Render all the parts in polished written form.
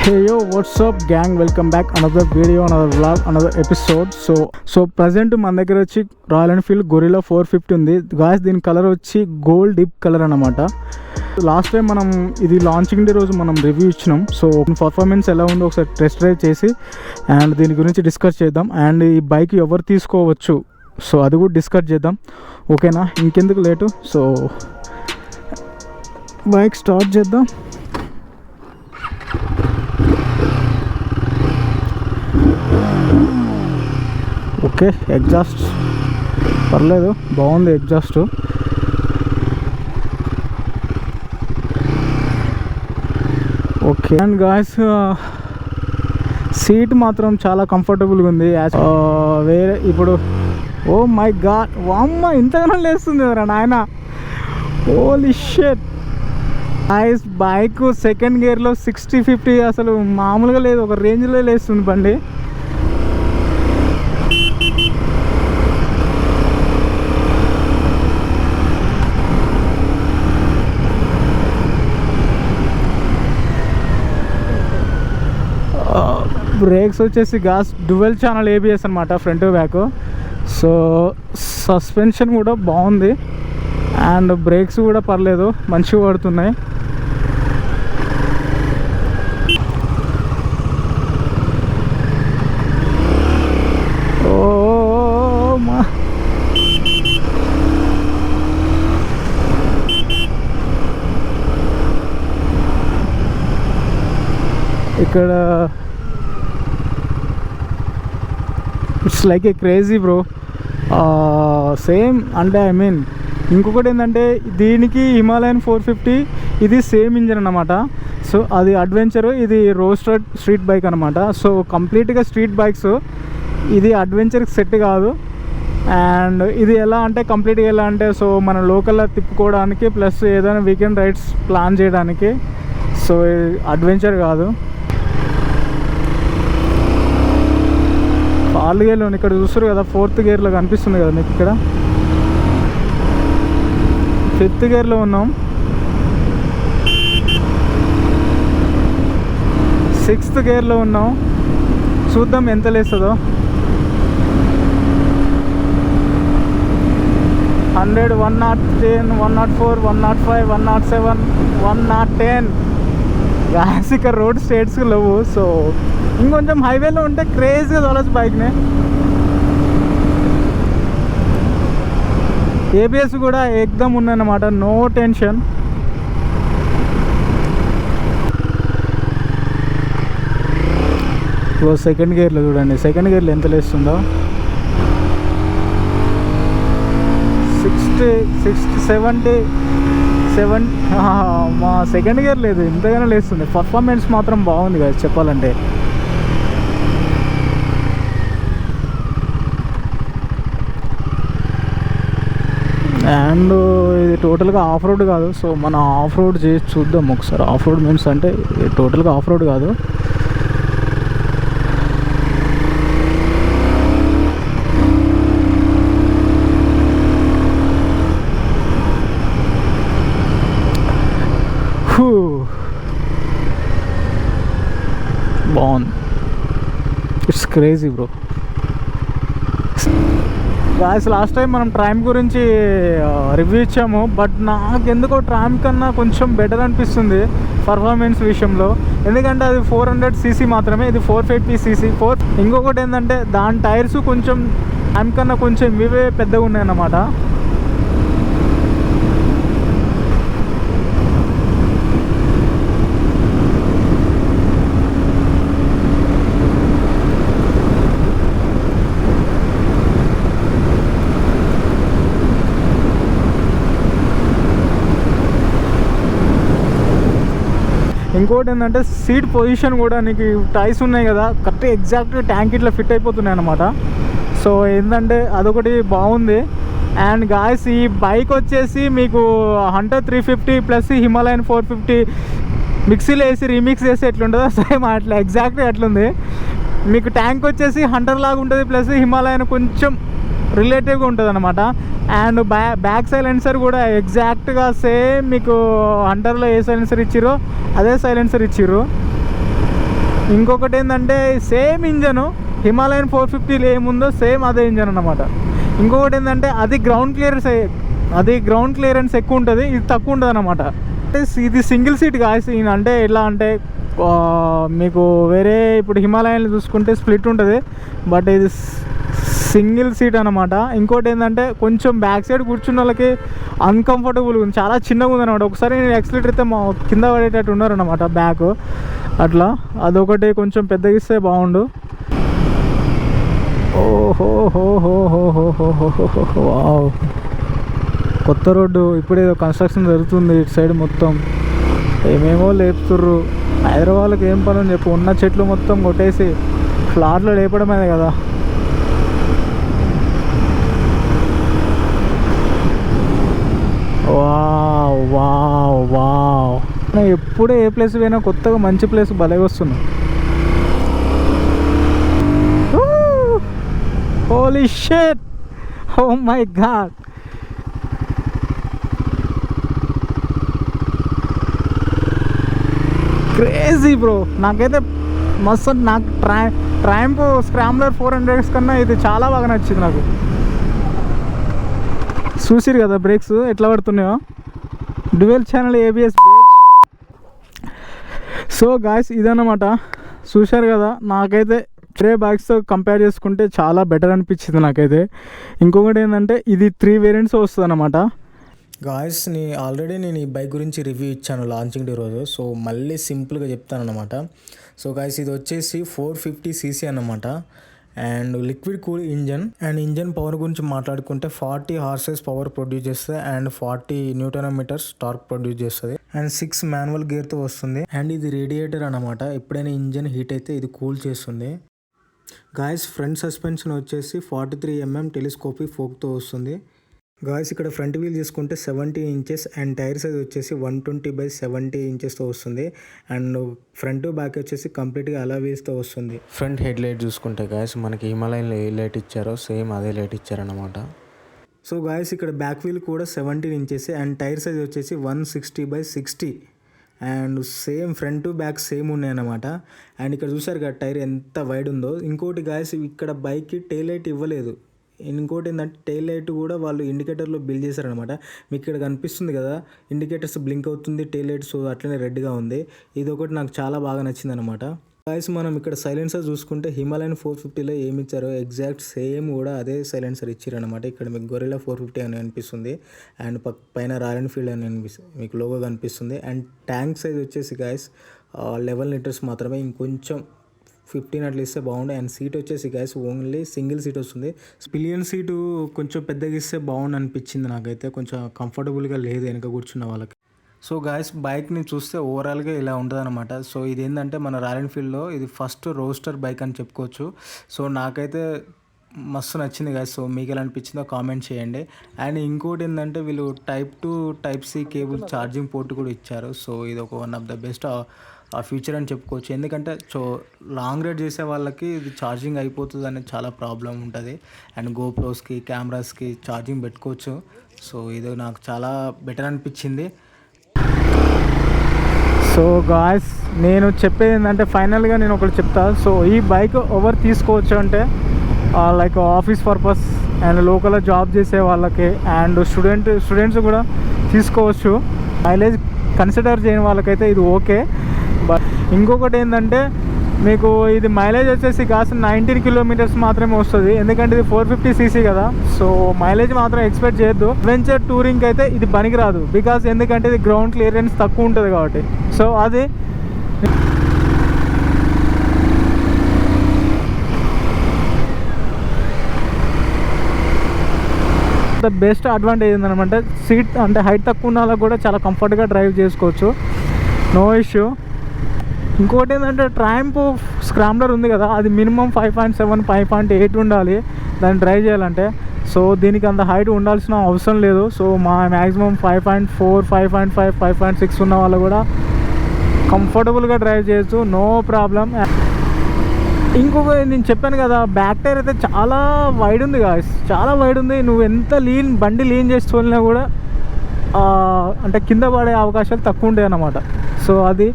Hey yo, what's up gang? Welcome back, another video, another vlog, another episode. So present మన దగ్గర వచ్చి royal Enfield gorilla 450 ఉంది guys. దీని colour వచ్చి gold dip colour అనమాట. Last time మనం ఇది లాంచింగ్ డే రోజు మనం రివ్యూ ఇచ్చినాం. సో పర్ఫార్మెన్స్ ఎలా ఉందో ఒకసారి టెస్ట్ డ్రైవ్ చేసి అండ్ దీని గురించి డిస్కస్ చేద్దాం. అండ్ ఈ బైక్ ఎవరు తీసుకోవచ్చు సో అది కూడా డిస్కస్ చేద్దాం, ఓకేనా? ఇంకెందుకు లేటు, సో బైక్ స్టార్ట్ చేద్దాం. ఓకే, ఎగ్జాస్ట్ పర్లేదు, బాగుంది exhaust. Okay and guys, seat మాత్రం చాలా కంఫర్టబుల్గా ఉంది. వేరే ఇప్పుడు ఓ మై గాడ్, వామ్మ ఇంతగానో లేస్తుంది కదా నాయన, holy shit. Guys bike second గేర్లో 60-50 అసలు మామూలుగా లేదు, ఒక రేంజ్లో లేస్తుంది బండి. బ్రేక్స్ వచ్చేసి గాస్ డ్యువల్ ఛానల్ ఏబిఎస్ అనమాట, ఫ్రంట్ బ్యాక్. సో సస్పెన్షన్ కూడా బాగుంది అండ్ బ్రేక్స్ కూడా పర్లేదు, మంచిగా పడుతున్నాయి. ఓ మా ఇక్కడ it's like A crazy bro. Same అంటే ఐ మీన్ ఇంకొకటి ఏంటంటే దీనికి హిమాలయన్ 450 ఇది సేమ్ ఇంజన్ అన్నమాట. సో అది అడ్వెంచరు, ఇది రోస్టెడ్ స్ట్రీట్ బైక్ అనమాట. సో కంప్లీట్గా స్ట్రీట్ బైక్స్, ఇది అడ్వెంచర్కి సెట్ కాదు. అండ్ ఇది ఎలా అంటే కంప్లీట్గా ఎలా అంటే సో మన లోకల్లో తిప్పుకోవడానికి ప్లస్ ఏదైనా వీకెండ్ రైడ్స్ ప్లాన్ చేయడానికి. సో అడ్వెంచర్ కాదు. 4 గేర్లో ఇక్కడ చూస్తారు కదా, 4th గేర్లో కనిపిస్తుంది కదా మీకు, ఇక్కడ 5th గేర్లో ఉన్నాం, 6th గేర్లో ఉన్నాం. చూద్దాం ఎంత లేస్తుందో. 100, 110, 104, 105, 107, 110 గ్యాస్. ఇక్కడ రోడ్ స్టేట్స్కి లేవు. సో ఇంకొంచెం హైవేలో ఉంటే క్రేజీగా తోలచ్చు బైక్ని. ఏబిఎస్ కూడా ఎక్దమ్ ఉందన్నమాట, నో టెన్షన్. సెకండ్ గేర్లో చూడండి, సెకండ్ గేర్లో ఎంత లేస్తుందో, 60, 70. మా సెకండ్ గేర్ లేదు, ఇంతగానే లేస్తుంది. పర్ఫార్మెన్స్ మాత్రం బాగుంది కదా చెప్పాలంటే. అండ్ ఇది టోటల్గా ఆఫ్ రోడ్ కాదు. సో మనం ఆఫ్ రోడ్ చేసి చూద్దాం ఒకసారి. ఆఫ్ రోడ్ మీన్స్ అంటే టోటల్గా ఆఫ్ రోడ్ కాదు. బాగుంది, it's crazy bro. Guys last time మనం ట్రామ్ గురించి రివ్యూ ఇచ్చాము, బట్ నాకు ఎందుకో ట్రామ్ కన్నా కొంచెం బెటర్ అనిపిస్తుంది పర్ఫార్మెన్స్ విషయంలో. ఎందుకంటే అది 400cc మాత్రమే, ఇది 450cc. ఇంకొకటి ఏంటంటే దాని టైర్స్ కొంచెం ట్రామ్ కన్నా కొంచెం ఇవే పెద్దగా ఉన్నాయన్నమాట. ఇంకోటి ఏంటంటే సీట్ పొజిషన్ కూడా, నీకు టైర్స్ ఉన్నాయి కదా కరెక్ట్ ఎగ్జాక్ట్గా ట్యాంక్ ఇట్లా ఫిట్ అయిపోతున్నాయి అన్నమాట. సో ఏంటంటే అదొకటి బాగుంది. అండ్ గాయస్ ఈ బైక్ వచ్చేసి మీకు హంటర్ 350 ప్లస్ హిమాలయన్ 450 మిక్సీలో వేసి రీమిక్స్ చేసి ఎట్లుంటుందో సేమ్ అట్లా ఎగ్జాక్ట్గా అట్లుంది. మీకు ట్యాంక్ వచ్చేసి హంటర్ లాగా ఉంటుంది, ప్లస్ హిమాలయన్ కొంచెం రిలేటివ్గా ఉంటుంది అనమాట. అండ్ బ్యాక్ సైలెన్సర్ కూడా ఎగ్జాక్ట్గా సేమ్ మీకు హంటర్లో ఏ సైలెన్సర్ ఇచ్చిరో అదే సైలెన్సర్ ఇచ్చిర్రు. ఇంకొకటి ఏంటంటే సేమ్ ఇంజను హిమాలయన్ 450లో ఏముందో సేమ్ అదే ఇంజన్ అన్నమాట. ఇంకొకటి ఏంటంటే అది గ్రౌండ్ క్లియరెన్స్ ఎక్కువ ఉంటుంది, ఇది తక్కువ ఉంటుంది అన్నమాట. అంటే ఇది సింగిల్ సీట్ గాయస్. అంటే ఎలా అంటే మీకు వేరే ఇప్పుడు హిమాలయన్లు చూసుకుంటే స్ప్లిట్ ఉంటుంది, బట్ ఇది సింగిల్ సీట్ అనమాట. ఇంకోటి ఏంటంటే కొంచెం బ్యాక్ సైడ్ కూర్చున్న వాళ్ళకి అన్కంఫర్టబుల్గా ఉంది, చాలా చిన్నగా ఉంది అనమాట. ఒకసారి నేను ఎక్స్లేటర్ అయితే మా కింద పడేటట్టు ఉన్నారనమాట బ్యాక్, అట్లా అదొకటి కొంచెం పెద్దగా ఇస్తే బాగుండు. వావ్, కొత్త రోడ్డు ఇప్పుడే కన్స్ట్రక్షన్ జరుగుతుంది ఇటు సైడ్ మొత్తం. ఏమేమో లేపుతుర్రు. హైదరాబాద్కి ఏం పని అని చెప్పి ఉన్న చెట్లు మొత్తం కొట్టేసి ఫ్లాట్లో లేపడమే కదా. వావ్ వావ్ వావ్, నేను ఎప్పుడే ఏ ప్లేస్ పోయినా కొత్తగా మంచి ప్లేస్ భలే వస్తున్నా. Holy shit, oh my God. Crazy bro, నాకైతే మస్తు. నాకు ట్రయంఫ్ స్క్రాంబ్లర్ 400 కన్నా ఇది చాలా బాగా నచ్చింది నాకు. చూసిరు కదా బ్రేక్స్ ఎట్లా పడుతున్నాయో, dual channel ABS brakes. So guys ఇదన్నమాట, చూశారు కదా. నాకైతే బైక్స్తో కంపేర్ చేసుకుంటే చాలా బెటర్ అనిపించింది నాకైతే. ఇంకొకటి ఏంటంటే ఇది 3 వేరియంట్స్ వస్తుంది అన్నమాట. గాయస్ ఆల్రెడీ నేను ఈ బైక్ గురించి రివ్యూ ఇచ్చాను లాంచింగ్ డే రోజు, సో మళ్ళీ సింపుల్గా చెప్తాను అనమాట. సో గాయస్ ఇది వచ్చేసి 450cc అన్నమాట, and liquid cool engine. And engine power గురించి మాట్లాడుకుంటే 40 హార్సెస్ పవర్ ప్రొడ్యూస్ చేస్తుంది, అండ్ 40 Nm టార్క్ ప్రొడ్యూస్ చేస్తుంది, అండ్ 6 మాన్యువల్ గేర్తో వస్తుంది. అండ్ ఇది రేడియేటర్ అనమాట, ఎప్పుడైనా ఇంజన్ హీట్ అయితే ఇది కూల్ చేస్తుంది. గాయస్ ఫ్రంట్ సస్పెన్షన్ వచ్చేసి 43mm టెలిస్కోపిక్ ఫోక్తో వస్తుంది. గాయస్ ఇక్కడ ఫ్రంట్ వీల్ తీసుకుంటే 70 ఇంచెస్, అండ్ టైర్ సైజ్ వచ్చేసి 120/70 ఇంచెస్తో వస్తుంది. అండ్ ఫ్రంట్ బ్యాక్ వచ్చేసి కంప్లీట్గా అలా వీల్స్తో వస్తుంది. ఫ్రంట్ హెడ్ లైట్ చూసుకుంటే గాయస్ మనకి హిమాలయన్లో ఏ లైట్ ఇచ్చారో సేమ్ అదే లైట్ ఇచ్చారనమాట. సో గాయస్ ఇక్కడ బ్యాక్ వీల్ కూడా 17 ఇంచెస్, అండ్ టైర్ సైజ్ వచ్చేసి 160/60, and same front back same ఉన్నాయన్నమాట. అండ్ ఇక్కడ చూసారు కదా టైర్ ఎంత వైడ్ ఉందో. ఇంకోటి గాయస్ ఇక్కడ బైక్కి టెయిల్ లైట్ ఇవ్వలేదు. ఇంకోటి ఏంటంటే టెయిల్ లైట్ కూడా వాళ్ళు ఇండికేటర్లో బిల్డ్ చేశారనమాట. మీకు ఇక్కడ కనిపిస్తుంది కదా ఇండికేటర్స్ బ్లింక్ అవుతుంది, టెయిల్ లైట్ సో అట్లనే రెడ్గా ఉంది. ఇది ఒకటి నాకు చాలా బాగా నచ్చింది అనమాట. గాయస్ మనం ఇక్కడ సైలెన్సర్ చూసుకుంటే హిమాలయన్ 450లో ఏమి ఇచ్చారో ఎగ్జాక్ట్ సేమ్ కూడా అదే సైలెన్సర్ ఇచ్చారనమాట. ఇక్కడ మీకు గొరిల్లా 450 అని అనిపిస్తుంది, అండ్ పైన రాయల్ ఎన్ఫీల్డ్ అని మీకు లోగో కనిపిస్తుంది. అండ్ ట్యాంక్ సైజ్ వచ్చేసి గాయస్ 11 లీటర్స్ మాత్రమే, ఇంకొంచెం 15 అట్లా ఇస్తే బాగుండే. అండ్ సీట్ వచ్చేసి గాయస్ ఓన్లీ సింగిల్ సీట్ వస్తుంది. పిలియన్ సీటు కొంచెం పెద్దగా ఇస్తే బాగుండు అనిపించింది నాకైతే, కొంచెం కంఫర్టబుల్గా లేదు వెనక కూర్చున్న వాళ్ళకి. సో గాయస్ బైక్ని చూస్తే ఓవరాల్గా ఇలా ఉంటుంది అనమాట. సో ఇది ఏంటంటే మన రాయల్ ఎన్ఫీల్డ్లో ఇది ఫస్ట్ రోస్టర్ బైక్ అని చెప్పుకోవచ్చు. సో నాకైతే మస్తు నచ్చింది గాయస్. సో మీకు ఎలా అనిపించిందో కామెంట్ చేయండి. అండ్ ఇంకోటి ఏంటంటే వీళ్ళు Type 2 Type C cable charging port కూడా ఇచ్చారు. సో ఇది ఒక వన్ ఆఫ్ ద బెస్ట్ ఆ ఫ్యూచర్ అని చెప్పుకోవచ్చు. ఎందుకంటే లాంగ్ రైడ్ చేసే వాళ్ళకి ఇది ఛార్జింగ్ అయిపోతుంది అనేది చాలా ప్రాబ్లం ఉంటుంది. అండ్ గోప్రోస్కి కెమెరాస్కి ఛార్జింగ్ పెట్టుకోవచ్చు. సో ఇది నాకు చాలా బెటర్ అనిపించింది. సో గాయస్ నేను చెప్పేది ఏంటంటే ఫైనల్గా నేను ఒకటి చెప్తా. సో ఈ బైక్ ఎవరు తీసుకోవచ్చు అంటే లైక్ ఆఫీస్ పర్పస్ అండ్ లోకల్లో జాబ్ చేసే వాళ్ళకి, అండ్ స్టూడెంట్స్ కూడా తీసుకోవచ్చు. మైలేజ్ కన్సిడర్ చేయని వాళ్ళకైతే ఇది ఓకే. బట్ ఇంకొకటి ఏంటంటే మీకు ఇది మైలేజ్ వచ్చేసి కాస్త 19 కిలోమీటర్స్ మాత్రమే వస్తుంది, ఎందుకంటే ఇది 450cc కదా. సో మైలేజ్ మాత్రం ఎక్స్పెక్ట్ చేయొద్దు. అడ్వెంచర్ టూరింగ్కి అయితే ఇది పనికిరాదు, బికాస్ ఎందుకంటే ఇది గ్రౌండ్ క్లియరెన్స్ తక్కువ ఉంటుంది కాబట్టి. సో అది ద బెస్ట్ అడ్వాంటేజ్ ఏంటంటే సీట్ అంటే హైట్ తక్కువ ఉన్న వాళ్ళకి కూడా చాలా కంఫర్ట్గా డ్రైవ్ చేసుకోవచ్చు, నో ఇష్యూ. ఇంకోటి ఏంటంటే ట్రయంఫ్ స్క్రాంబ్లర్ ఉంది కదా, అది మినిమం 5.7 5.8 ఉండాలి దాన్ని డ్రైవ్ చేయాలంటే. సో దీనికి అంత హైట్ ఉండాల్సిన అవసరం లేదు. సో మా మ్యాక్సిమం 5.4 5.5 5.6 ఉన్న వాళ్ళు కూడా కంఫర్టబుల్గా డ్రైవ్ చేయొచ్చు, నో ప్రాబ్లం. ఇంకొక నేను చెప్పాను కదా బ్యాక్ టైర్ అయితే చాలా వైడ్ ఉంది గాయస్, చాలా వైడ్ ఉంది. నువ్వు ఎంత బండి లీన్ చేసి తోలినా కూడా అంటే కింద పడే అవకాశాలు తక్కువ ఉంటాయి అన్నమాట. సో అది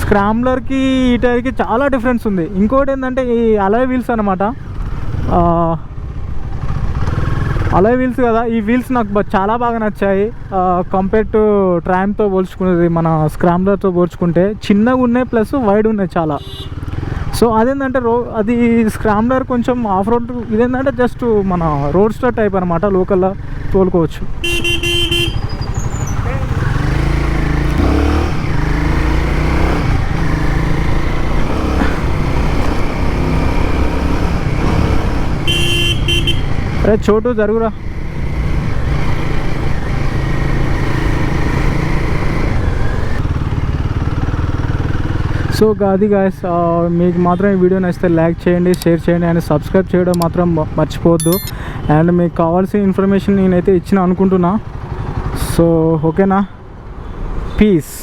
స్క్రాంబ్లర్కి ఈ టైర్కి చాలా డిఫరెన్స్ ఉంది. ఇంకోటి ఏంటంటే ఈ అలాయ్ వీల్స్ అనమాట. అలాయ్ వీల్స్ కదా, ఈ వీల్స్ నాకు చాలా బాగా నచ్చాయి. కంపేర్ టు ట్రామ్తో పోల్చుకునేది, మన స్క్రాంబ్లర్తో పోల్చుకుంటే చిన్నగా ఉన్నాయి, ప్లస్ వైడ్ ఉన్నాయి చాలా. సో అదేంటంటే అది స్క్రాంబ్లర్ కొంచెం ఆఫ్ రోడ్, ఇదేంటంటే జస్ట్ మన రోడ్ స్టార్ టైప్ అనమాట, లోకల్లో తోలుకోవచ్చు. అరే చోటు జరుగురా. సో అది గాయస్, మీకు మాత్రం ఈ వీడియో నచ్చితే లైక్ చేయండి, షేర్ చేయండి అండ్ సబ్స్క్రైబ్ చేయడం మాత్రం మర్చిపోవద్దు. అండ్ మీకు కావాల్సిన ఇన్ఫర్మేషన్ నేనైతే ఇచ్చిన అనుకుంటున్నా. సో ఓకేనా, పీస్.